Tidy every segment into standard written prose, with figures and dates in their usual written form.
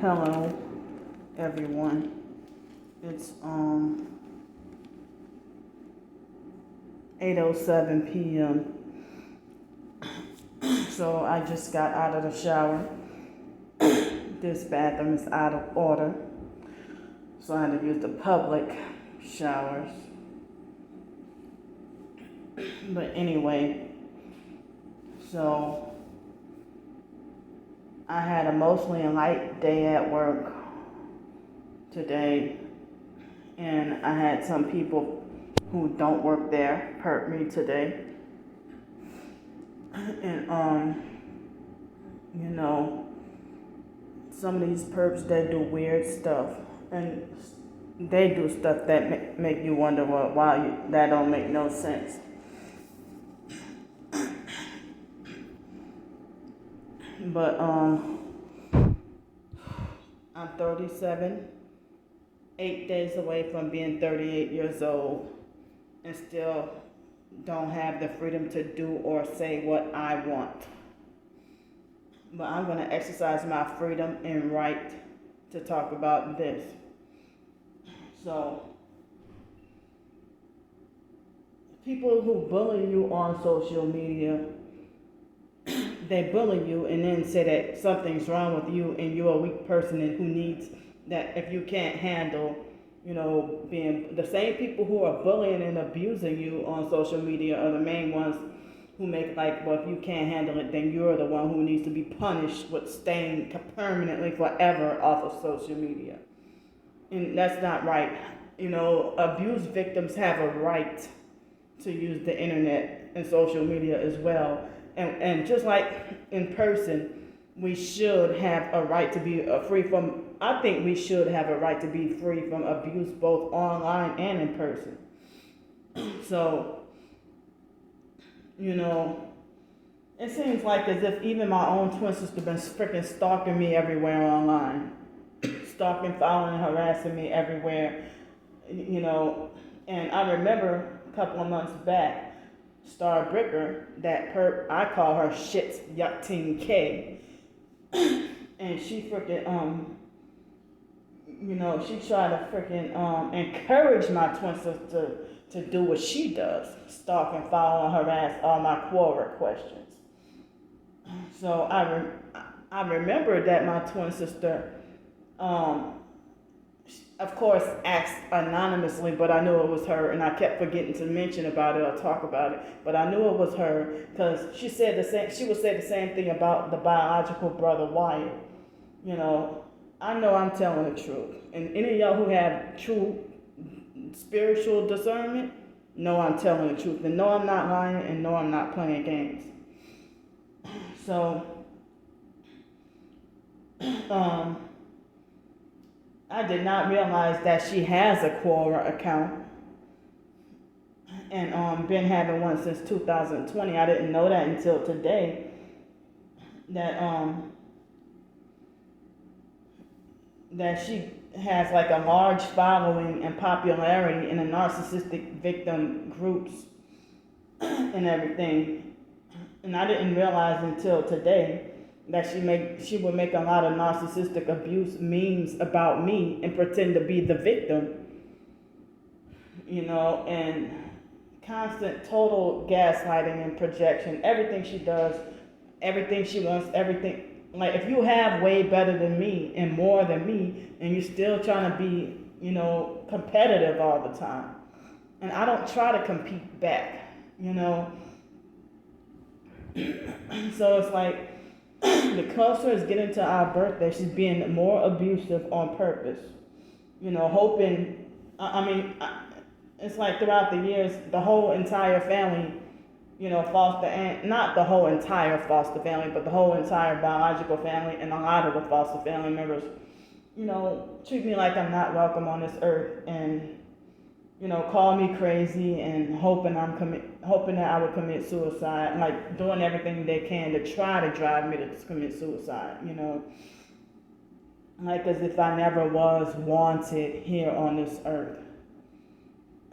Hello, everyone. It's 8:07 p.m. So I just got out of the shower. This bathroom is out of order, so I had to use the public showers. But anyway, so I had a mostly light day at work today, and I had some people who don't work there perp me today. And some of these perps, they do weird stuff, and they do stuff that make you wonder why that don't make no sense. But I'm 37, 8 days away from being 38 years old, and still don't have the freedom to do or say what I want. But I'm going to exercise my freedom and right to talk about this. So, people who bully you on social media, they bully you and then say that something's wrong with you and you're a weak person and who needs that if you can't handle, being the same people who are bullying and abusing you on social media are the main ones who make well, if you can't handle it, then you're the one who needs to be punished with staying permanently forever off of social media. And that's not right. Abuse victims have a right to use the internet and social media as well. And just like in person, we should have a right to be free from, I think we should have a right to be free from abuse both online and in person. So, it seems like as if even my own twin sister been freaking stalking me everywhere online. Stalking, following, harassing me everywhere, and I remember a couple of months back, Star Bricker, that perp, I call her Shits Yucking K, and she freaking, she tried to freaking encourage my twin sister to do what she does, stalk and follow and harass all my Quora questions. So I remember that my twin sister, of course, asked anonymously, but I knew it was her, and I kept forgetting to mention about it or talk about it. But I knew it was her because she said the same. She would say the same thing about the biological brother Wyatt. I know I'm telling the truth, and any of y'all who have true spiritual discernment, know I'm telling the truth, and know I'm not lying, and know I'm not playing games. So, I did not realize that she has a Quora account and been having one since 2020. I didn't know that until today. That she has a large following and popularity in the narcissistic victim groups and everything. And I didn't realize until today that she would make a lot of narcissistic abuse memes about me and pretend to be the victim, and constant total gaslighting and projection. Everything she does, everything she wants, everything. If you have way better than me and more than me, and you're still trying to be, competitive all the time. And I don't try to compete back, So it's the closer it's getting to our birthday, she's being more abusive on purpose. Hoping, it's throughout the years, the whole entire family, foster and not the whole entire foster family, but the whole entire biological family and a lot of the foster family members, treat me like I'm not welcome on this earth and, call me crazy and hoping that I would commit suicide, doing everything they can to try to drive me to commit suicide, as if I never was wanted here on this earth.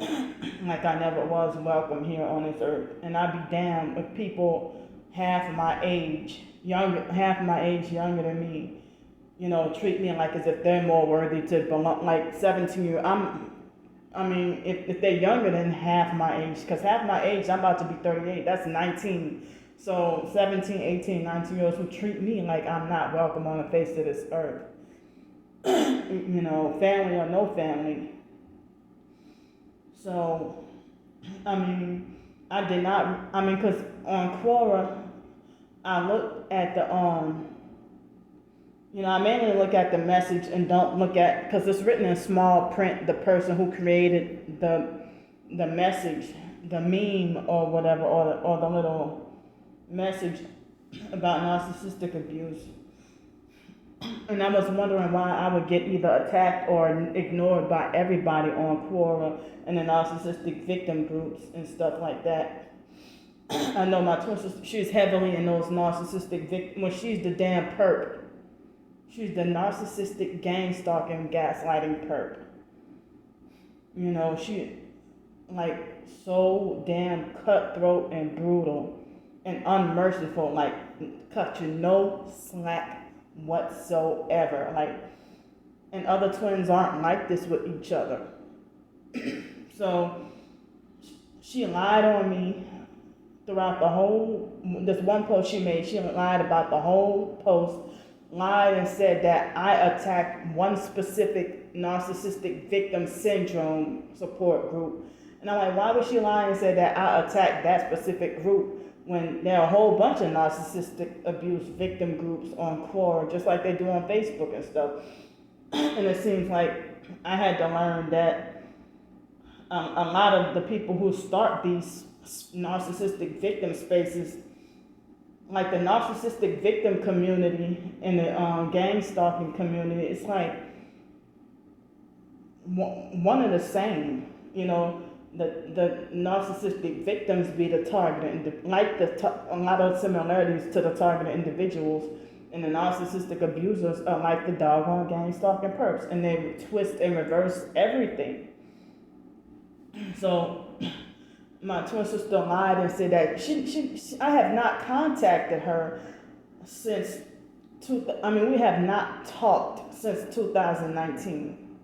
I never was welcome here on this earth. And I'd be damned if people half my age younger than me, treat me like as if they're more worthy to belong. Like 17 year, if they're younger than half my age, because half my age, I'm about to be 38, that's 19. So 17, 18, 19-year-olds who treat me like I'm not welcome on the face of this earth. Family or no family. So, I did not, because on Quora, I looked at the, I mainly look at the message and don't look at, because it's written in small print, the person who created the message, the meme or whatever, or the little message about narcissistic abuse. And I was wondering why I would get either attacked or ignored by everybody on Quora and the narcissistic victim groups and stuff like that. I know my twin sister, she's heavily in those narcissistic victims. Well, she's the damn perp. She's the narcissistic gang stalking, gaslighting perp. She like so damn cutthroat and brutal and unmerciful, like cut you no slack whatsoever. Like, and other twins aren't like this with each other. So she lied on me throughout the whole, this one post she made, she lied about the whole post, lied and said that I attacked one specific narcissistic victim syndrome support group. And I'm like, why would she lie and say that I attacked that specific group when there are a whole bunch of narcissistic abuse victim groups on Quora, just like they do on Facebook and stuff? And it seems like I had to learn that a lot of the people who start these narcissistic victim spaces, like the narcissistic victim community and the gang stalking community, it's like one of the same. The narcissistic victims be the targeted, a lot of similarities to the targeted individuals, and the narcissistic abusers are like the doggone gang stalking perps, and they twist and reverse everything. So my twin sister lied and said that I have not contacted her since we have not talked since 2019,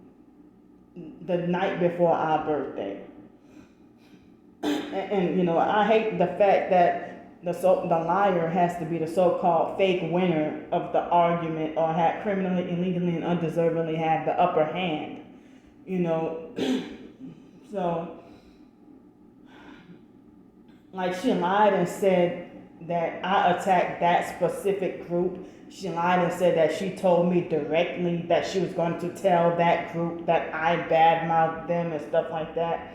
the night before our birthday. And I hate the fact that the liar has to be the so-called fake winner of the argument, or had criminally, illegally, and undeservedly have the upper hand. So, like, she lied and said that I attacked that specific group. She lied and said that she told me directly that she was going to tell that group that I badmouthed them and stuff like that.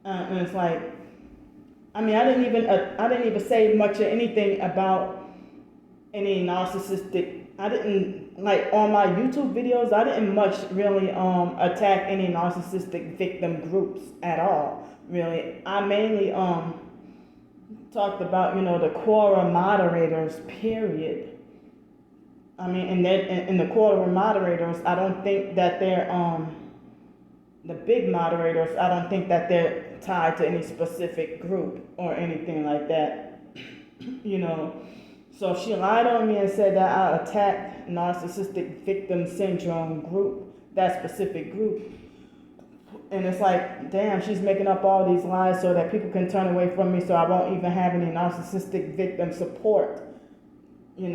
And it's like, I didn't even say much of anything about any narcissistic. I didn't, like, on my YouTube videos, I didn't much really attack any narcissistic victim groups at all. Really, I mainly talked about the Quora moderators. Period. And the Quora moderators, I don't think that they're the big moderators. I don't think that they're tied to any specific group or anything like that. So she lied on me and said that I attacked narcissistic victim syndrome group, that specific group. And it's like, damn, she's making up all these lies so that people can turn away from me, so I won't even have any narcissistic victim support. And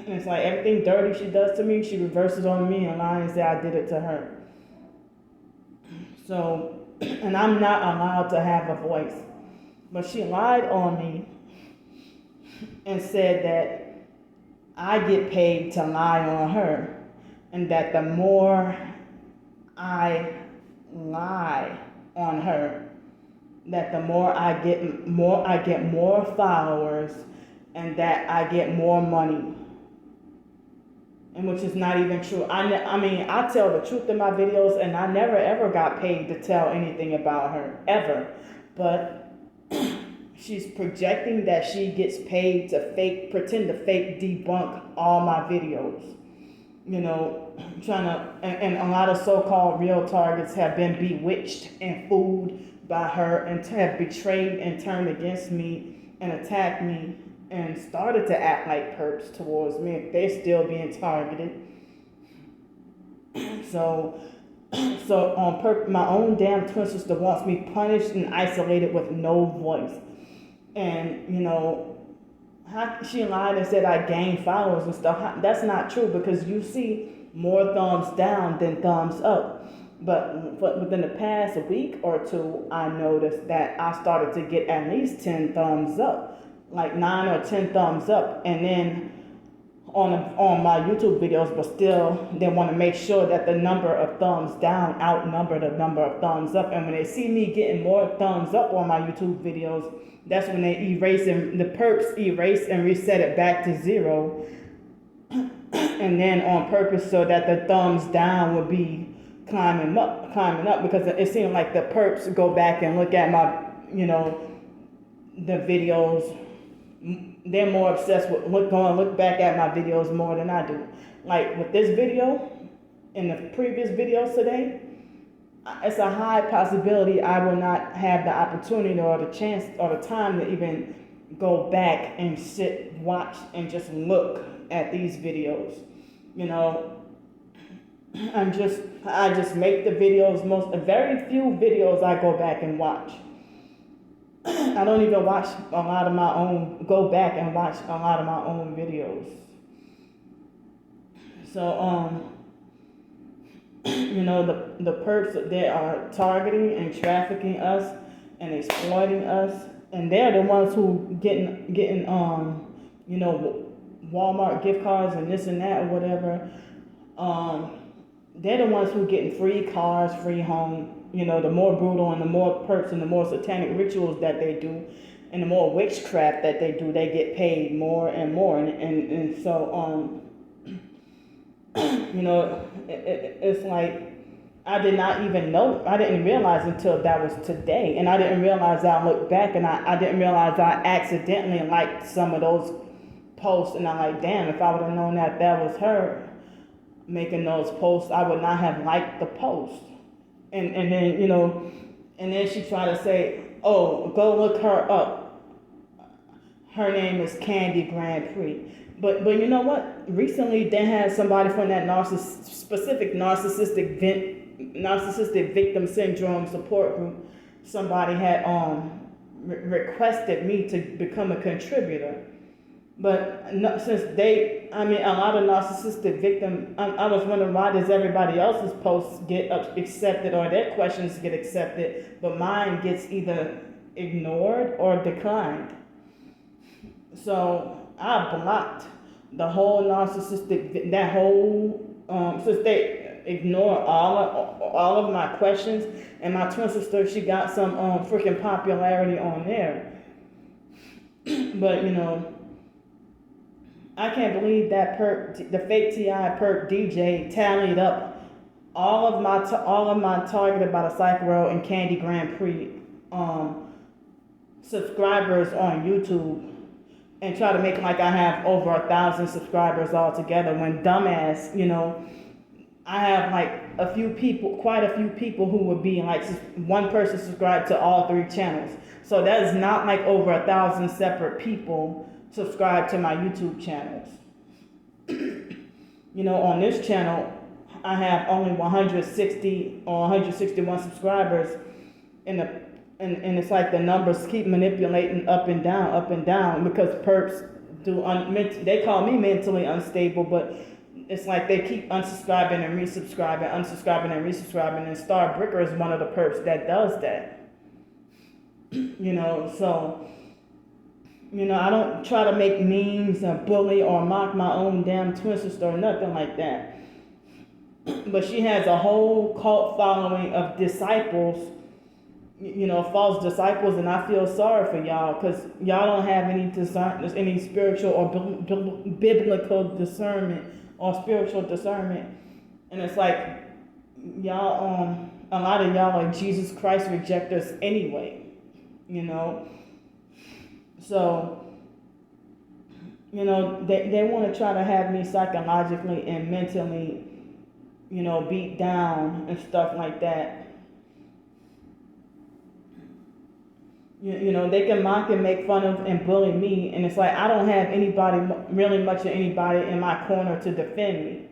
it's like everything dirty she does to me, she reverses on me and lies and say I did it to her. So, and I'm not allowed to have a voice. But she lied on me and said that I get paid to lie on her, and that the more I lie on her, that the more I get more followers, and that I get more money. And which is not even true. I tell the truth in my videos, and I never ever got paid to tell anything about her, ever. But she's projecting that she gets paid to pretend to fake debunk all my videos. Trying to, and a lot of so-called real targets have been bewitched and fooled by her and have betrayed and turned against me and attacked me and started to act like perps towards me. They're still being targeted. So, my own damn twin sister wants me punished and isolated with no voice. And, she lied and said I gained followers and stuff. That's not true, because you see more thumbs down than thumbs up. But within the past week or two, I noticed that I started to get at least 10 thumbs up, like 9 or 10 thumbs up. And then on my YouTube videos, but still they want to make sure that the number of thumbs down outnumber the number of thumbs up. And when they see me getting more thumbs up on my YouTube videos, that's when they the perps erase and reset it back to 0. And then on purpose, so that the thumbs down would be climbing up, because it seemed like the perps go back and look at my, the videos. They're more obsessed with look back at my videos more than I do. Like with this video and the previous videos today, it's a high possibility I will not have the opportunity or the chance or the time to even go back and sit, watch, and just look at these videos. I just make the videos. Very few videos I go back and watch. I don't even watch go back and watch a lot of my own videos. So, the perps, they are targeting and trafficking us and exploiting us, and they're the ones who getting Walmart gift cards and this and that or whatever. They're the ones who getting free cars, free home. The more brutal and the more perps and the more satanic rituals that they do, and the more witchcraft that they do, they get paid more and more. And so, it's like, I did not even know. I didn't realize until that was today. And I didn't realize I looked back and I didn't realize I accidentally liked some of those posts. And I'm like, damn, if I would have known that was her making those posts, I would not have liked the post. And then, and then she tried to say, oh, go look her up. Her name is Candy Grandpre. But you know what? Recently, they had somebody from that specific narcissistic victim syndrome support group. Somebody had requested me to become a contributor. But since a lot of narcissistic victim, I was wondering, why does everybody else's posts get accepted or their questions get accepted, but mine gets either ignored or declined? So I blocked the whole narcissistic, since they ignore all of my questions, and my twin sister, she got some freaking popularity on there. But I can't believe that the fake TI perp DJ tallied up all of my targeted by the PsychWorld and Candy Grandpre subscribers on YouTube, and try to make like I have over 1,000 subscribers altogether, when dumbass, I have like quite a few people who would be like one person subscribed to all 3 channels. So that is not like over 1,000 separate people subscribe to my YouTube channels. On this channel, I have only 160 or 161 subscribers, and it's like the numbers keep manipulating up and down, because perps they call me mentally unstable, but it's like they keep unsubscribing and resubscribing, and Star Bricker is one of the perps that does that. So, I don't try to make memes or bully or mock my own damn twin sister or nothing like that. But she has a whole cult following of disciples, false disciples, and I feel sorry for y'all, because y'all don't have any spiritual or biblical discernment or spiritual discernment. And it's like, y'all, a lot of y'all are Jesus Christ rejectors anyway, So, they want to try to have me psychologically and mentally, beat down and stuff like that. You know, they can mock and make fun of and bully me, and it's like I don't have anybody, really much of anybody in my corner to defend me,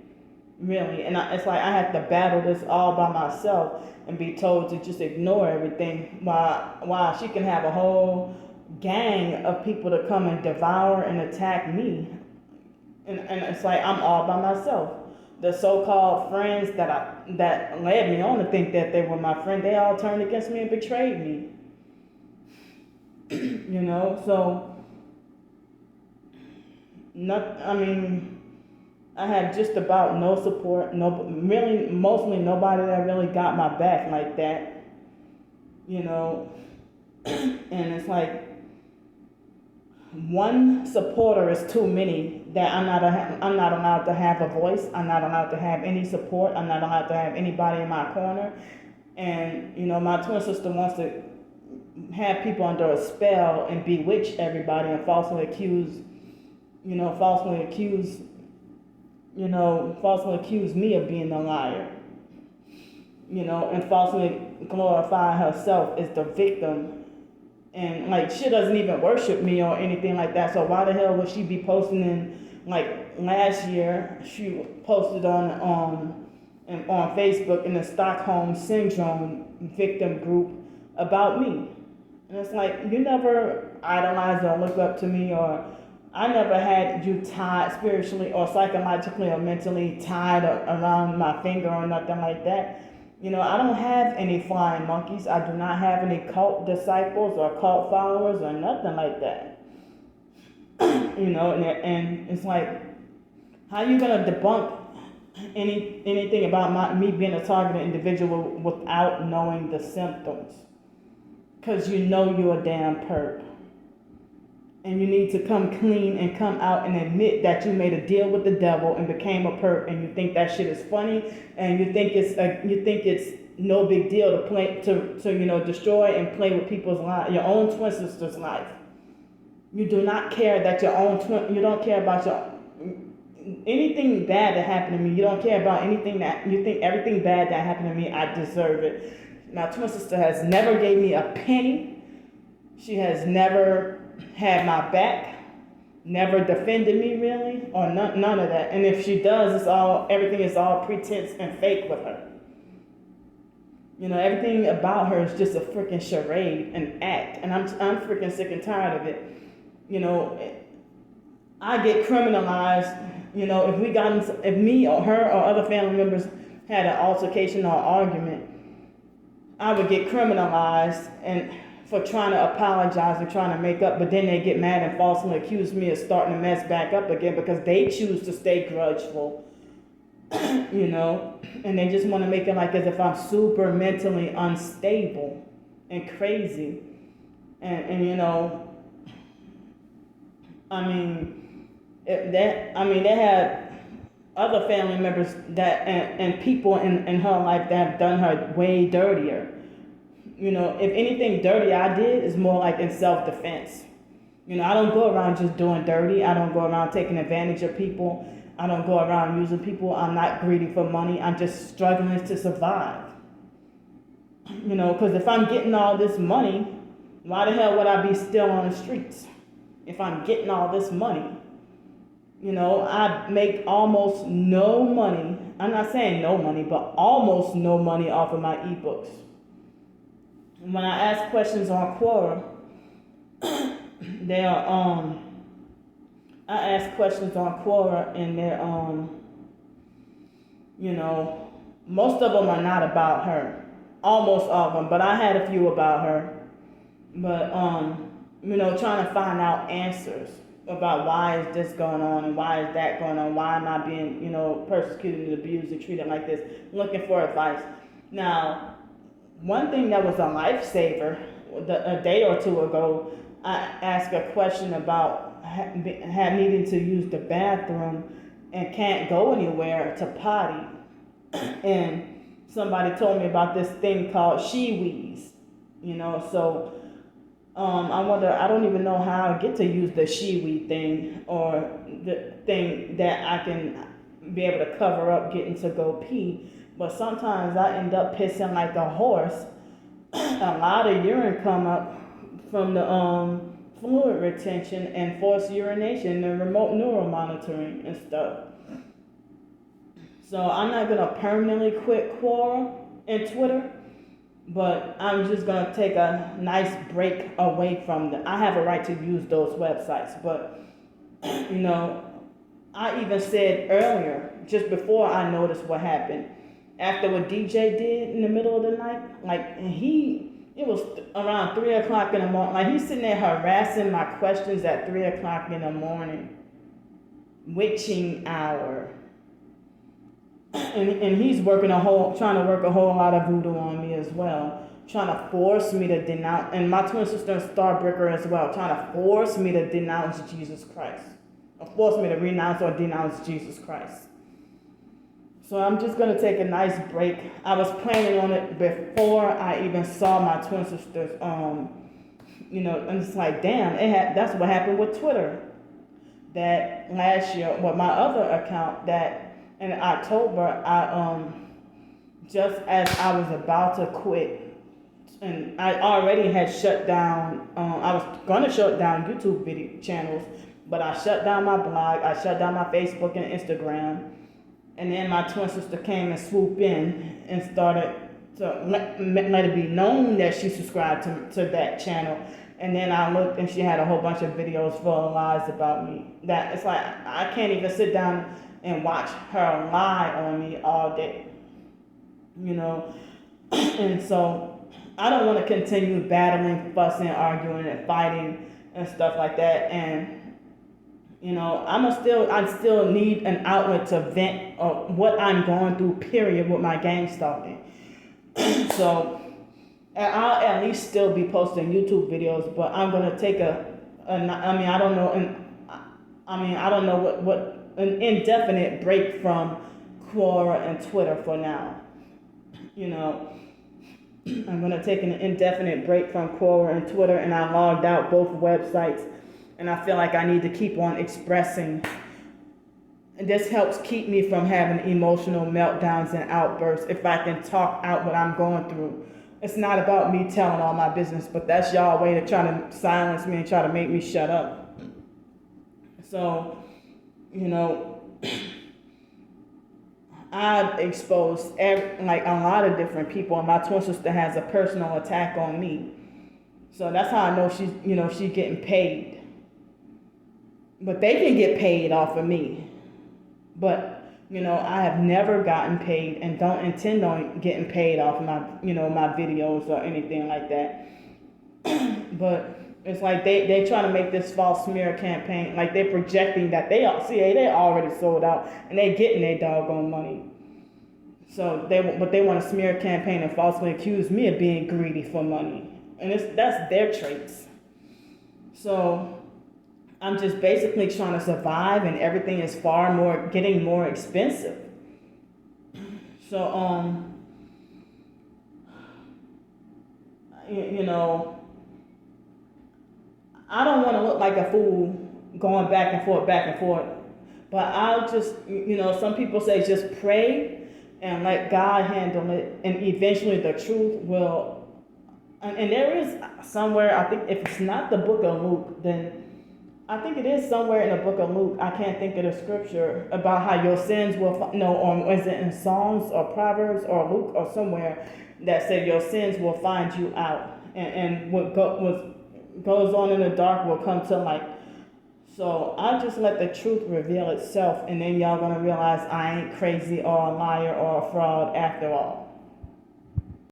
really. And it's like I have to battle this all by myself and be told to just ignore everything while she can have a whole gang of people to come and devour and attack me. And it's like I'm all by myself. The so-called friends that led me on to think that they were my friend, they all turned against me and betrayed me. You know, so I had just about no support, mostly nobody that really got my back like that. You know, and it's like one supporter is too many. That I'm not allowed to have a voice. I'm not allowed to have any support. I'm not allowed to have anybody in my corner. And you know, my twin sister wants to have people under a spell and bewitch everybody and falsely accuse me of being a liar. You know, and falsely glorify herself as the victim. And like she doesn't even worship me or anything like that. So why the hell would she be posting like last year she posted on Facebook in the Stockholm Syndrome victim group about me. And it's like you never idolized or looked up to me, or I never had you tied spiritually or psychologically or mentally tied around my finger or nothing like that. You know, I don't have any flying monkeys. I do not have any cult disciples or cult followers or nothing like that. You know, and it's like, how you gonna debunk anything about me being a targeted individual without knowing the symptoms? Because you know you're a damn perp. And you need to come clean and come out and admit that you made a deal with the devil and became a perp, and you think that shit is funny, and you think it's no big deal to destroy and play with people's lives, your own twin sister's life. You do not care that your own twin. You don't care about anything bad that happened to me. You don't care about anything that you think everything bad that happened to me. I deserve it. My twin sister has never gave me a penny. She has never had my back, never defended me really, or none of that. And if she does, everything is all pretense and fake with her. You know, everything about her is just a freaking charade and act, and I'm freaking sick and tired of it. You know, I get criminalized. You know, if me or her or other family members had an altercation or argument, I would get criminalized and for trying to apologize and trying to make up, but then they get mad and falsely accuse me of starting to mess back up again because they choose to stay grudgeful, you know, and they just want to make it like as if I'm super mentally unstable and crazy, and you know, they had other family members that and people in her life that have done her way dirtier. You know, if anything dirty I did is more like in self-defense. You know, I don't go around just doing dirty. I don't go around taking advantage of people. I don't go around using people. I'm not greedy for money. I'm just struggling to survive. You know, because if I'm getting all this money, why the hell would I be still on the streets? If I'm getting all this money. You know, I make almost no money. I'm not saying no money, but almost no money off of my ebooks. When I ask questions on Quora, I ask questions on Quora and they're, you know, most of them are not about her. Almost all of them, but I had a few about her. But, you know, trying to find out answers about why is this going on and why is that going on, why am I being, you know, persecuted and abused and treated like this, looking for advice. Now, one thing that was a lifesaver, a day or two ago, I asked a question about needing to use the bathroom and can't go anywhere to potty. And somebody told me about this thing called SheWheeze, you know, so I don't even know how I get to use the SheWheeze thing or the thing that I can be able to cover up getting to go pee. But sometimes I end up pissing like a horse. A lot of urine come up from the fluid retention and forced urination and remote neural monitoring and stuff. So I'm not gonna permanently quit Quora and Twitter, but I'm just gonna take a nice break away from them. I have a right to use those websites, but you know, I even said earlier, just before I noticed what happened, after what DJ did in the middle of the night, like it was around 3 o'clock in the morning. Like he's sitting there harassing my questions at 3 o'clock in the morning, witching hour. And he's trying to work a whole lot of voodoo on me as well, trying to force me to denounce, and my twin sister Starbreaker as well, trying to force me to denounce Jesus Christ, or force me to renounce or denounce Jesus Christ. So I'm just gonna take a nice break. I was planning on it before I even saw my twin sister's, and it's like, damn, that's what happened with Twitter. That last year, with my other account, that in October, I just as I was about to quit, and I already had shut down. I was gonna shut down YouTube video channels, but I shut down my blog. I shut down my Facebook and Instagram, and then my twin sister came and swooped in and started to let it be known that she subscribed to that channel. And then I looked and she had a whole bunch of videos full of lies about me. That it's like I can't even sit down and watch her lie on me all day, And so I don't want to continue battling, fussing, arguing, and fighting and stuff like that. And I still need an outlet to vent what I'm going through. Period, with my gang stalking. So I'll at least still be posting YouTube videos, but I'm gonna take I don't know what an indefinite break from Quora and Twitter for now. I'm going to take an indefinite break from Quora and Twitter, and I logged out both websites, and I feel like I need to keep on expressing. And this helps keep me from having emotional meltdowns and outbursts if I can talk out what I'm going through. It's not about me telling all my business, but that's y'all way to try to silence me and try to make me shut up. So, I've exposed a lot of different people, and my twin sister has a personal attack on me. So that's how I know she's getting paid. But they can get paid off of me. But, I have never gotten paid and don't intend on getting paid off my, my videos or anything like that. But it's like they trying to make this false smear campaign, like they're projecting that they already sold out and they getting their doggone money. So they want to smear campaign and falsely accuse me of being greedy for money, and that's their traits. So I'm just basically trying to survive, and everything is getting more expensive. So I don't want to look like a fool going back and forth. But I'll just, some people say just pray and let God handle it. And eventually the truth will. And there is somewhere, I think if it's not the book of Luke, then I think it is somewhere in the book of Luke. I can't think of the scripture about how your sins will, or is it in Psalms or Proverbs or Luke or somewhere that said your sins will find you out. And what goes on in the dark will come to light. So I'll just let the truth reveal itself, and then y'all gonna realize I ain't crazy or a liar or a fraud after all.